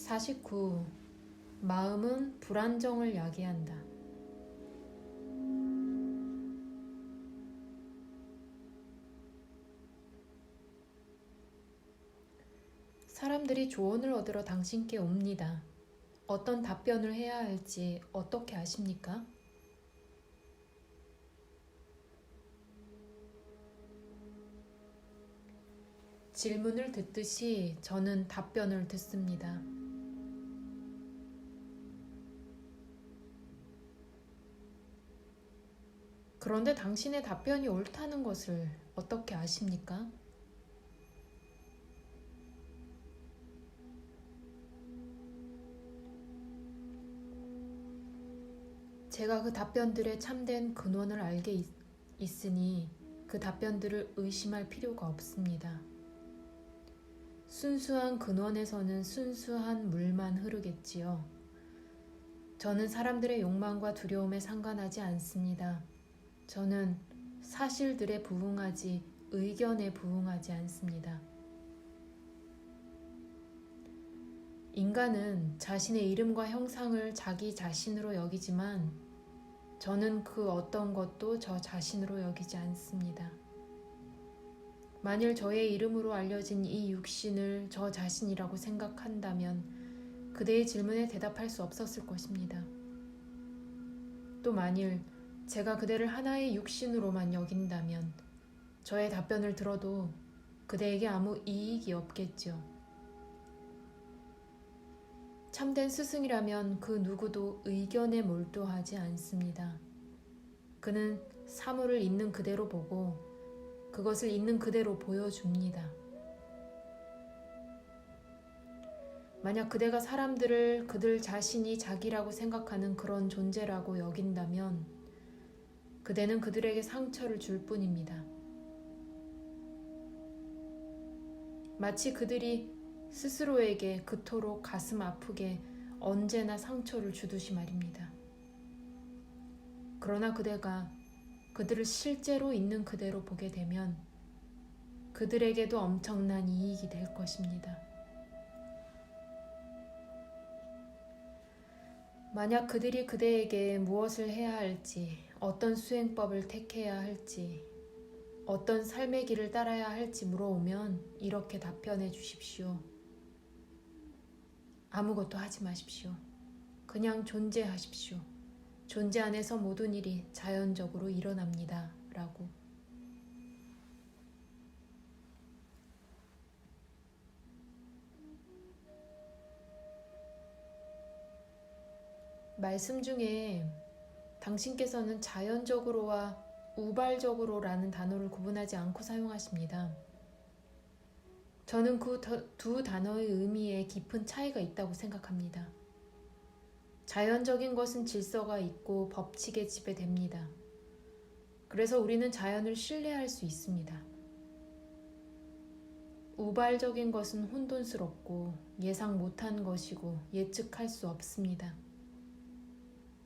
49. 마음은 불안정을 야기한다. 사람들이 조언을 얻으러 당신께 옵니다. 어떤 답변을 해야 할지 어떻게 아십니까? 질문을 듣듯이 저는 답변을 듣습니다. 그런데 당신의 답변이 옳다는 것을 어떻게 아십니까? 제가 그 답변들의 참된 근원을 알게 있으니 그 답변들을 의심할 필요가 없습니다. 순수한 근원에서는 순수한 물만 흐르겠지요. 저는 사람들의 욕망과 두려움에 상관하지 않습니다. 저는 사실들에 부응하지 의견에 부응하지 않습니다. 인간은 자신의 이름과 형상을 자기 자신으로 여기지만 저는 그 어떤 것도 저 자신으로 여기지 않습니다. 만일 저의 이름으로 알려진 이 육신을 저 자신이라고 생각한다면 그대의 질문에 대답할 수 없었을 것입니다. 또 만일 제가 그대를 하나의 육신으로만 여긴다면 저의 답변을 들어도 그대에게 아무 이익이 없겠죠. 참된 스승이라면 그 누구도 의견에 몰두하지 않습니다. 그는 사물을 있는 그대로 보고 그것을 있는 그대로 보여줍니다. 만약 그대가 사람들을 그들 자신이 자기라고 생각하는 그런 존재라고 여긴다면 그대는 그들에게 상처를 줄 뿐입니다. 마치 그들이 스스로에게 그토록 가슴 아프게 언제나 상처를 주듯이 말입니다. 그러나 그대가 그들을 실제로 있는 그대로 보게 되면 그들에게도 엄청난 이익이 될 것입니다. 만약 그들이 그대에게 무엇을 해야 할지, 어떤 수행법을 택해야 할지, 어떤 삶의 길을 따라야 할지 물어오면 이렇게 답변해 주십시오. 아무것도 하지 마십시오. 그냥 존재하십시오. 존재 안에서 모든 일이 자연적으로 일어납니다. 라고. 말씀 중에 당신께서는 자연적으로와 우발적으로라는 단어를 구분하지 않고 사용하십니다. 저는 그 두 단어의 의미에 깊은 차이가 있다고 생각합니다. 자연적인 것은 질서가 있고 법칙에 지배됩니다. 그래서 우리는 자연을 신뢰할 수 있습니다. 우발적인 것은 혼돈스럽고 예상 못한 것이고 예측할 수 없습니다.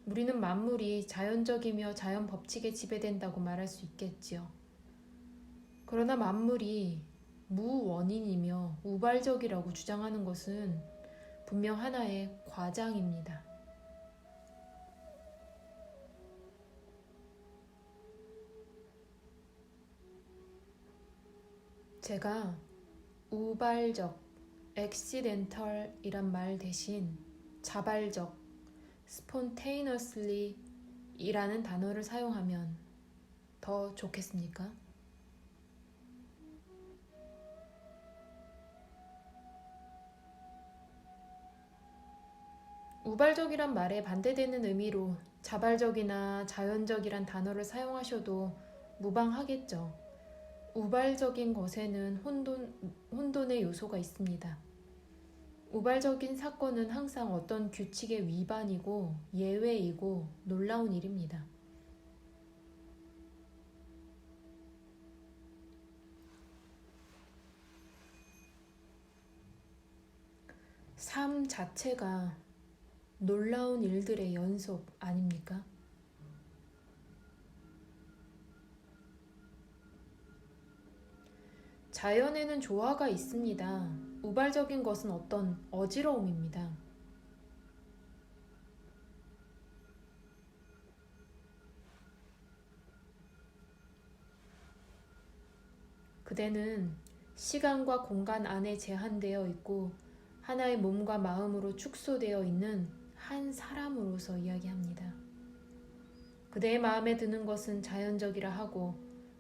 우리는 만물이 자연적이며 자연 법칙에 지배된다고 말할 수 있겠지요. 그러나 만물이 무원인이며 우발적이라고 주장하는 것은 분명 하나의 과장입니다. 제가 우발적, accidental이란 말 대신 자발적, spontaneously 이라는 단어를 사용하면 더 좋겠습니까? 우발적이란 말에 반대되는 의미로 자발적이나 자연적이란 단어를 사용하셔도 무방하겠죠. 우발적인 것에는 혼돈의 요소가 있습니다. 우발적인 사건은 항상 어떤 규칙의 위반이고 예외이고 놀라운 일입니다. 삶 자체가 놀라운 일들의 연속 아닙니까? 자연에는 조화가 있습니다. 우발적인 것은 어떤 어지러움입니다. 그대는 시간과 공간 안에 제한되어 있고 하나의 몸과 마음으로 축소되어 있는 한 사람으로서 이야기합니다. 그대의 마음에 드는 것은 자연적이라 하고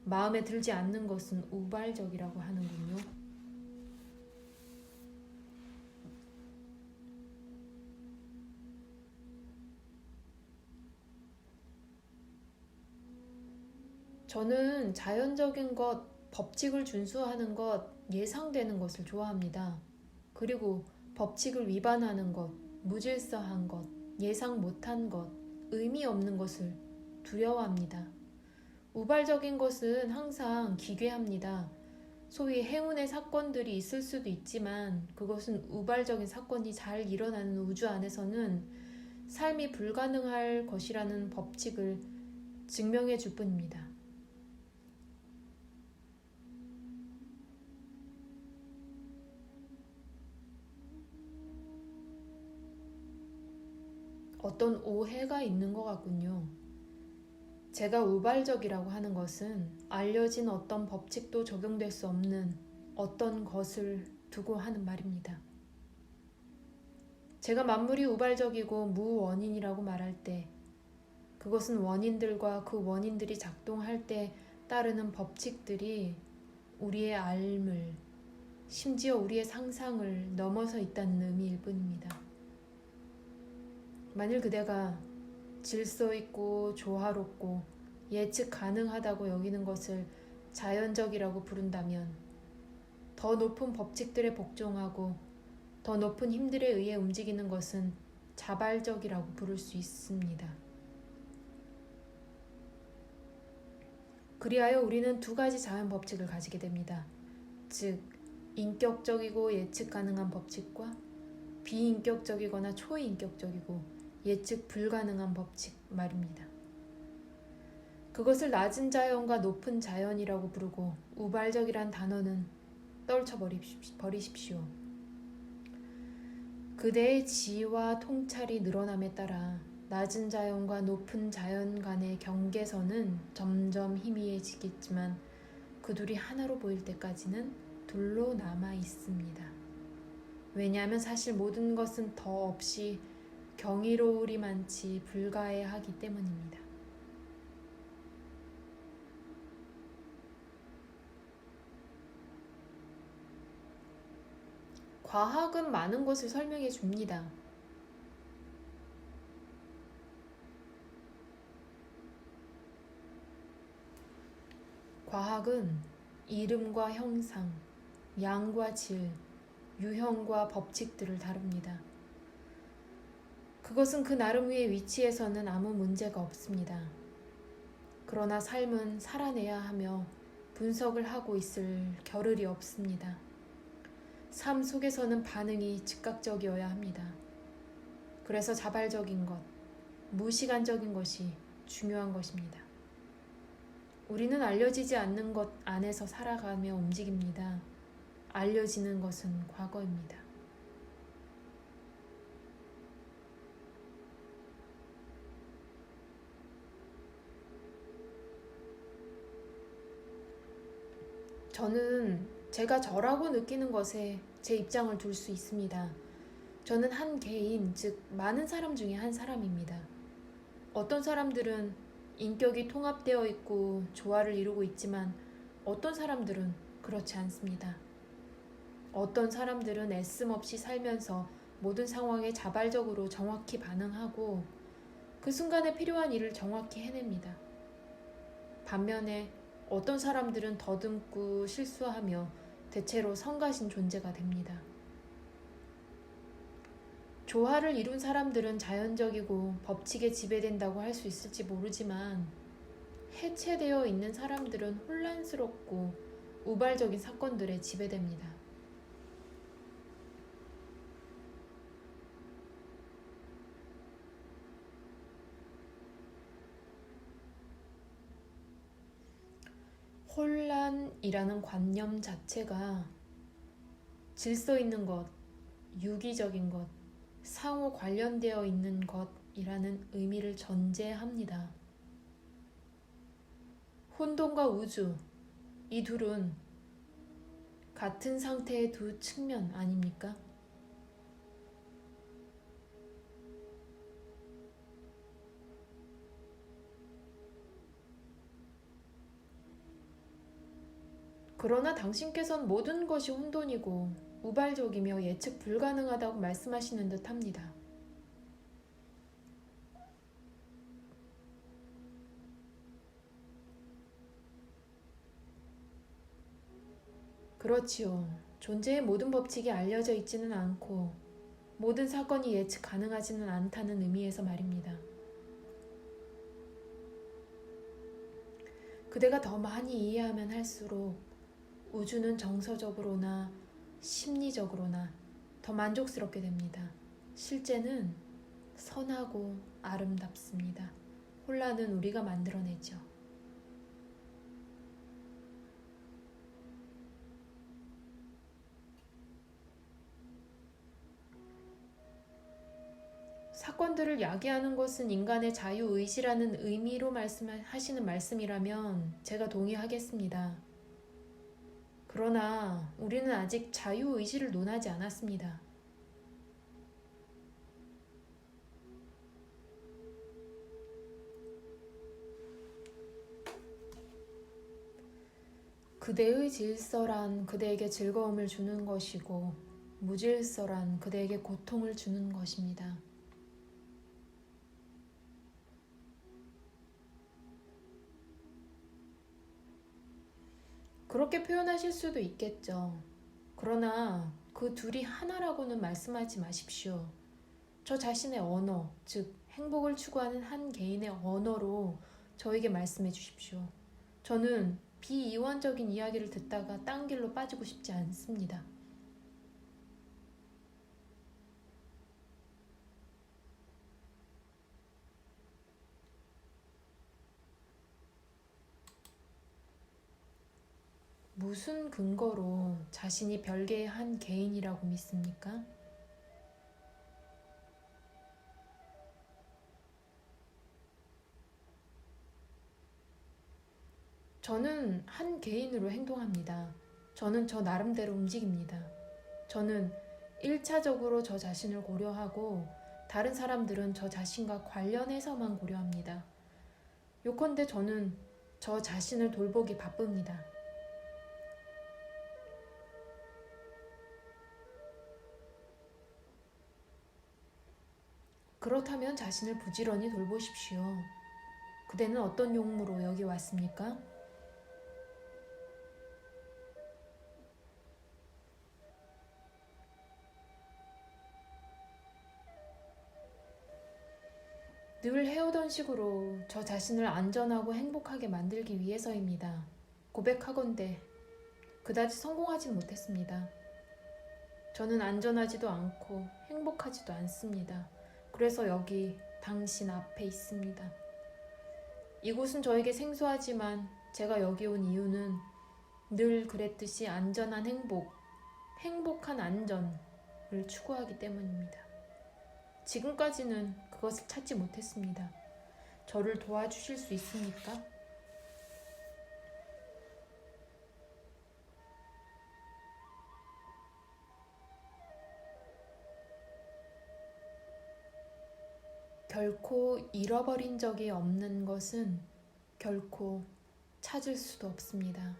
마음에 들지 않는 것은 우발적이라고 하는군요. 저는 자연적인 것, 법칙을 준수하는 것, 예상되는 것을 좋아합니다. 그리고 법칙을 위반하는 것, 무질서한 것, 예상 못한 것, 의미 없는 것을 두려워합니다. 우발적인 것은 항상 기괴합니다. 소위 행운의 사건들이 있을 수도 있지만 그것은 우발적인 사건이 잘 일어나는 우주 안에서는 삶이 불가능할 것이라는 법칙을 증명해 줄 뿐입니다. 어떤 오해가 있는 것 같군요. 제가 우발적이라고 하는 것은 알려진 어떤 법칙도 적용될 수 없는 어떤 것을 두고 하는 말입니다. 제가 만물이 우발적이고 무원인이라고 말할 때 그것은 원인들과 그 원인들이 작동할 때 따르는 법칙들이 우리의 알물, 심지어 우리의 상상을 넘어서 있다는 의미일 뿐입니다. 만일 그대가 질서 있고 조화롭고 예측 가능하다고 여기는 것을 자연적이라고 부른다면 더 높은 법칙들에 복종하고 더 높은 힘들에 의해 움직이는 것은 자발적이라고 부를 수 있습니다. 그리하여 우리는 두 가지 자연 법칙을 가지게 됩니다. 즉, 인격적이고 예측 가능한 법칙과 비인격적이거나 초인격적이고 예측 불가능한 법칙 말입니다. 그것을 낮은 자연과 높은 자연이라고 부르고 우발적이란 단어는 떨쳐버리십시오. 그대의 지위와 통찰이 늘어남에 따라 낮은 자연과 높은 자연 간의 경계선은 점점 희미해지겠지만 그 둘이 하나로 보일 때까지는 둘로 남아 있습니다. 왜냐하면 사실 모든 것은 더 없이 경이로우리만치 불가해하기 때문입니다. 과학은 많은 것을 설명해 줍니다. 과학은 이름과 형상, 양과 질, 유형과 법칙들을 다룹니다. 그것은 그 나름 위의 위치에서는 아무 문제가 없습니다. 그러나 삶은 살아내야 하며 분석을 하고 있을 겨를이 없습니다. 삶 속에서는 반응이 즉각적이어야 합니다. 그래서 자발적인 것, 무시간적인 것이 중요한 것입니다. 우리는 알려지지 않는 것 안에서 살아가며 움직입니다. 알려지는 것은 과거입니다. 저는 제가 저라고 느끼는 것에 제 입장을 둘 수 있습니다. 저는 한 개인, 즉 많은 사람 중에 한 사람입니다. 어떤 사람들은 인격이 통합되어 있고 조화를 이루고 있지만 어떤 사람들은 그렇지 않습니다. 어떤 사람들은 애씀없이 살면서 모든 상황에 자발적으로 정확히 반응하고 그 순간에 필요한 일을 정확히 해냅니다. 반면에 어떤 사람들은 더듬고 실수하며 대체로 성가신 존재가 됩니다. 조화를 이룬 사람들은 자연적이고 법칙에 지배된다고 할 수 있을지 모르지만 해체되어 있는 사람들은 혼란스럽고 우발적인 사건들에 지배됩니다. 혼란이라는 관념 자체가 질서 있는 것, 유기적인 것, 상호 관련되어 있는 것이라는 의미를 전제합니다. 혼돈과 우주, 이 둘은 같은 상태의 두 측면 아닙니까? 그러나 당신께서는 모든 것이 혼돈이고 우발적이며 예측 불가능하다고 말씀하시는 듯합니다. 그렇지요. 존재의 모든 법칙이 알려져 있지는 않고 모든 사건이 예측 가능하지는 않다는 의미에서 말입니다. 그대가 더 많이 이해하면 할수록 우주는 정서적으로나 심리적으로나 더 만족스럽게 됩니다. 실제는 선하고 아름답습니다. 혼란은 우리가 만들어내죠. 사건들을 야기하는 것은 인간의 자유의지라는 의미로 말씀하시는 말씀이라면 제가 동의하겠습니다. 그러나 우리는 아직 자유의지를 논하지 않았습니다. 그대의 질서란 그대에게 즐거움을 주는 것이고 무질서란 그대에게 고통을 주는 것입니다. 그렇게 표현하실 수도 있겠죠. 그러나 그 둘이 하나라고는 말씀하지 마십시오. 저 자신의 언어, 즉 행복을 추구하는 한 개인의 언어로 저에게 말씀해 주십시오. 저는 비이원적인 이야기를 듣다가 딴 길로 빠지고 싶지 않습니다. 무슨 근거로 자신이 별개의 한 개인이라고 믿습니까? 저는 한 개인으로 행동합니다. 저는 저 나름대로 움직입니다. 저는 1차적으로 저 자신을 고려하고 다른 사람들은 저 자신과 관련해서만 고려합니다. 요컨대 저는 저 자신을 돌보기 바쁩니다. 그렇다면 자신을 부지런히 돌보십시오. 그대는 어떤 용무로 여기 왔습니까? 늘 해오던 식으로 저 자신을 안전하고 행복하게 만들기 위해서입니다. 고백하건대 그다지 성공하진 못했습니다. 저는 안전하지도 않고 행복하지도 않습니다. 그래서 여기 당신 앞에 있습니다. 이곳은 저에게 생소하지만 제가 여기 온 이유는 늘 그랬듯이 안전한 행복, 행복한 안전을 추구하기 때문입니다. 지금까지는 그것을 찾지 못했습니다. 저를 도와주실 수 있습니까? 결코 잃어버린 적이 없는 것은 결코 찾을 수도 없습니다.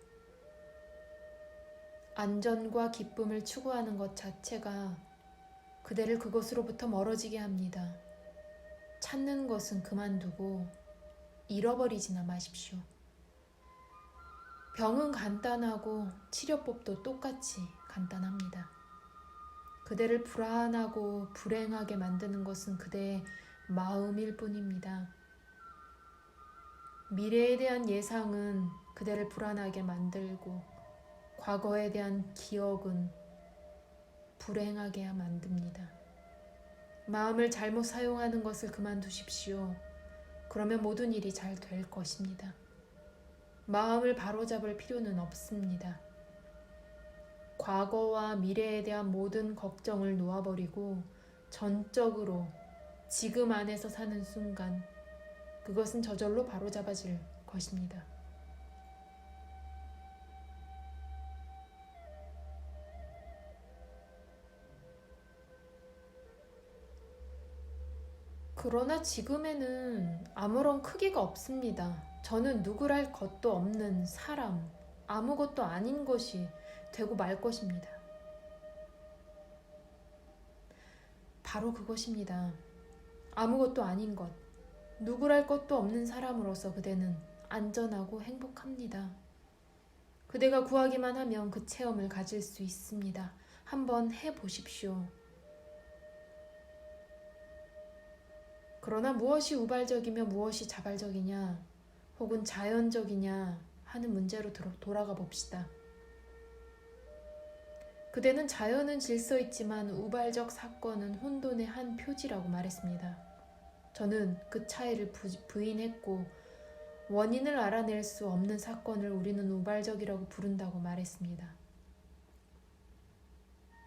안전과 기쁨을 추구하는 것 자체가 그대를 그것으로부터 멀어지게 합니다. 찾는 것은 그만두고 잃어버리지나 마십시오. 병은 간단하고 치료법도 똑같이 간단합니다. 그대를 불안하고 불행하게 만드는 것은 그대의 마음일 뿐입니다. 미래에 대한 예상은 그대를 불안하게 만들고 과거에 대한 기억은 불행하게 만듭니다. 마음을 잘못 사용하는 것을 그만두십시오. 그러면 모든 일이 잘 될 것입니다. 마음을 바로잡을 필요는 없습니다. 과거와 미래에 대한 모든 걱정을 놓아버리고 전적으로 지금 안에서 사는 순간 그것은 저절로 바로잡아질 것입니다. 그러나 지금에는 아무런 크기가 없습니다. 저는 누구랄 것도 없는 사람, 아무것도 아닌 것이 되고 말 것입니다. 바로 그것입니다. 아무것도 아닌 것, 누구랄 것도 없는 사람으로서 그대는 안전하고 행복합니다. 그대가 구하기만 하면 그 체험을 가질 수 있습니다. 한번 해보십시오. 그러나 무엇이 우발적이며 무엇이 자발적이냐 혹은 자연적이냐 하는 문제로 돌아가 봅시다. 그대는 자연은 질서있지만 우발적 사건은 혼돈의 한 표지라고 말했습니다. 저는 그 차이를 부인했고 원인을 알아낼 수 없는 사건을 우리는 우발적이라고 부른다고 말했습니다.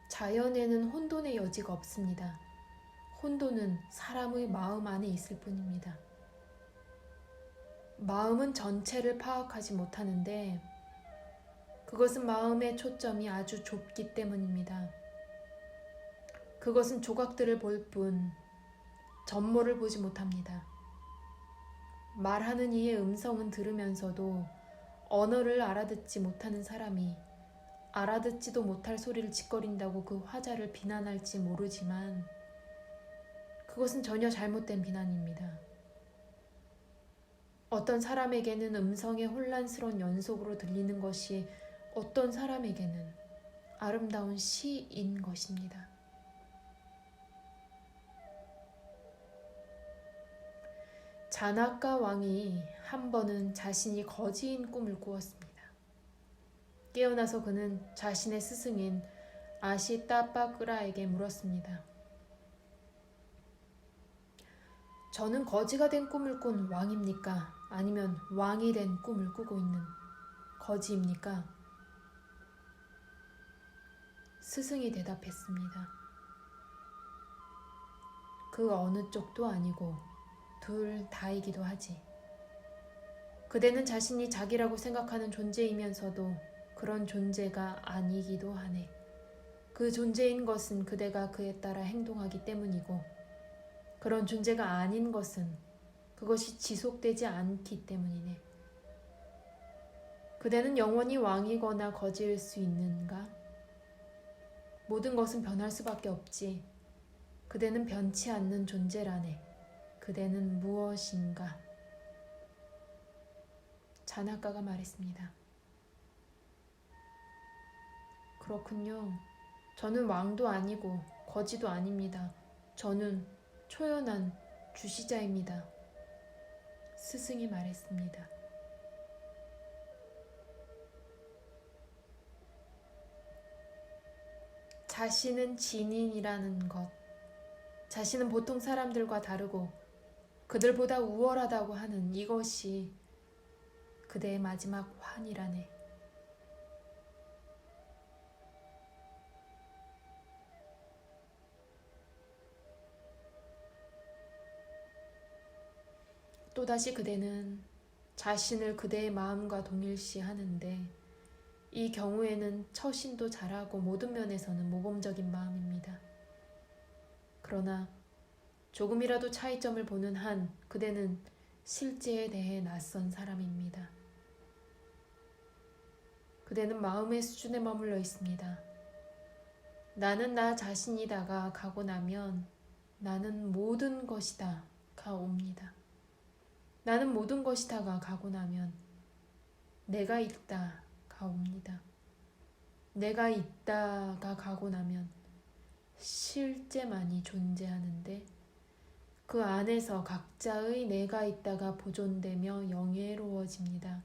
자연에는 혼돈의 여지가 없습니다. 혼돈은 사람의 마음 안에 있을 뿐입니다. 마음은 전체를 파악하지 못하는데 그것은 마음의 초점이 아주 좁기 때문입니다. 그것은 조각들을 볼 뿐 전모를 보지 못합니다. 말하는 이의 음성은 들으면서도 언어를 알아듣지 못하는 사람이 알아듣지도 못할 소리를 짓거린다고 그 화자를 비난할지 모르지만 그것은 전혀 잘못된 비난입니다. 어떤 사람에게는 음성의 혼란스러운 연속으로 들리는 것이 어떤 사람에게는 아름다운 시인 것입니다. 자나까 왕이 한 번은 자신이 거지인 꿈을 꾸었습니다. 깨어나서 그는 자신의 스승인 아시따빠끄라에게 물었습니다. 저는 거지가 된 꿈을 꾼 왕입니까? 아니면 왕이 된 꿈을 꾸고 있는 거지입니까? 스승이 대답했습니다. 그 어느 쪽도 아니고 둘 다이기도 하지. 그대는 자신이 자기라고 생각하는 존재이면서도 그런 존재가 아니기도 하네. 그 존재인 것은 그대가 그에 따라 행동하기 때문이고 그런 존재가 아닌 것은 그것이 지속되지 않기 때문이네. 그대는 영원히 왕이거나 거지일 수 있는가? 모든 것은 변할 수밖에 없지. 그대는 변치 않는 존재라네. 그대는 무엇인가? 자나까가 말했습니다. 그렇군요. 저는 왕도 아니고 거지도 아닙니다. 저는 초연한 주시자입니다. 스승이 말했습니다. 자신은 진인이라는 것, 자신은 보통 사람들과 다르고 그들보다 우월하다고 하는 이것이 그대의 마지막 환이라네. 또다시 그대는 자신을 그대의 마음과 동일시하는데 이 경우에는 처신도 잘하고 모든 면에서는 모범적인 마음입니다. 그러나 조금이라도 차이점을 보는 한 그대는 실제에 대해 낯선 사람입니다. 그대는 마음의 수준에 머물러 있습니다. 나는 나 자신이다가 가고 나면 나는 모든 것이다가 옵니다. 나는 모든 것이다가 가고 나면 내가 있다가 옵니다. 내가 있다가 가고 나면 실제만이 존재하는데 그 안에서 각자의 내가 있다가 보존되며 영예로워집니다.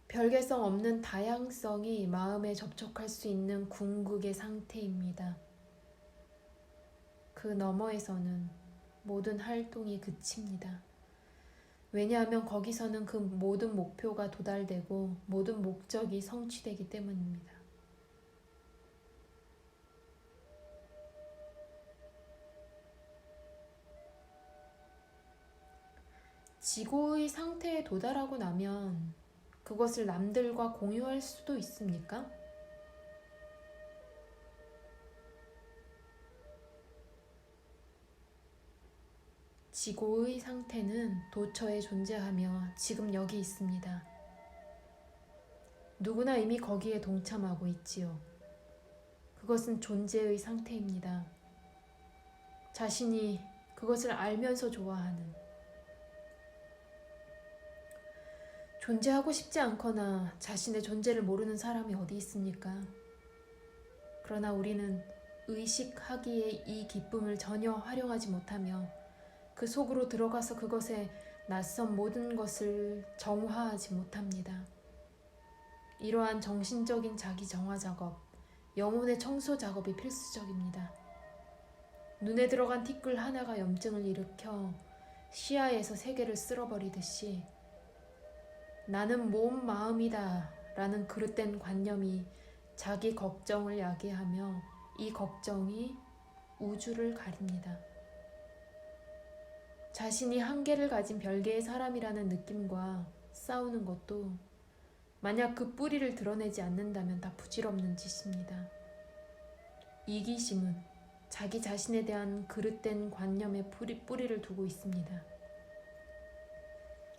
별개성 없는 다양성이 마음에 접촉할 수 있는 궁극의 상태입니다. 그 너머에서는 모든 활동이 그칩니다. 왜냐하면 거기서는 그 모든 목표가 도달되고 모든 목적이 성취되기 때문입니다. 지고의 상태에 도달하고 나면 그것을 남들과 공유할 수도 있습니까? 지고의 상태는 도처에 존재하며 지금 여기 있습니다. 누구나 이미 거기에 동참하고 있지요. 그것은 존재의 상태입니다. 자신이 그것을 알면서 좋아하는, 존재하고 싶지 않거나 자신의 존재를 모르는 사람이 어디 있습니까? 그러나 우리는 의식하기에 이 기쁨을 전혀 활용하지 못하며 그 속으로 들어가서 그것에 낯선 모든 것을 정화하지 못합니다. 이러한 정신적인 자기 정화 작업, 영혼의 청소 작업이 필수적입니다. 눈에 들어간 티끌 하나가 염증을 일으켜 시야에서 세계를 쓸어버리듯이 나는 몸 마음이다 라는 그릇된 관념이 자기 걱정을 야기하며 이 걱정이 우주를 가립니다. 자신이 한계를 가진 별개의 사람이라는 느낌과 싸우는 것도 만약 그 뿌리를 드러내지 않는다면 다 부질없는 짓입니다. 이기심은 자기 자신에 대한 그릇된 관념에 뿌리를 두고 있습니다.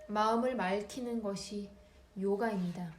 마음을 맑히는 것이 요가입니다.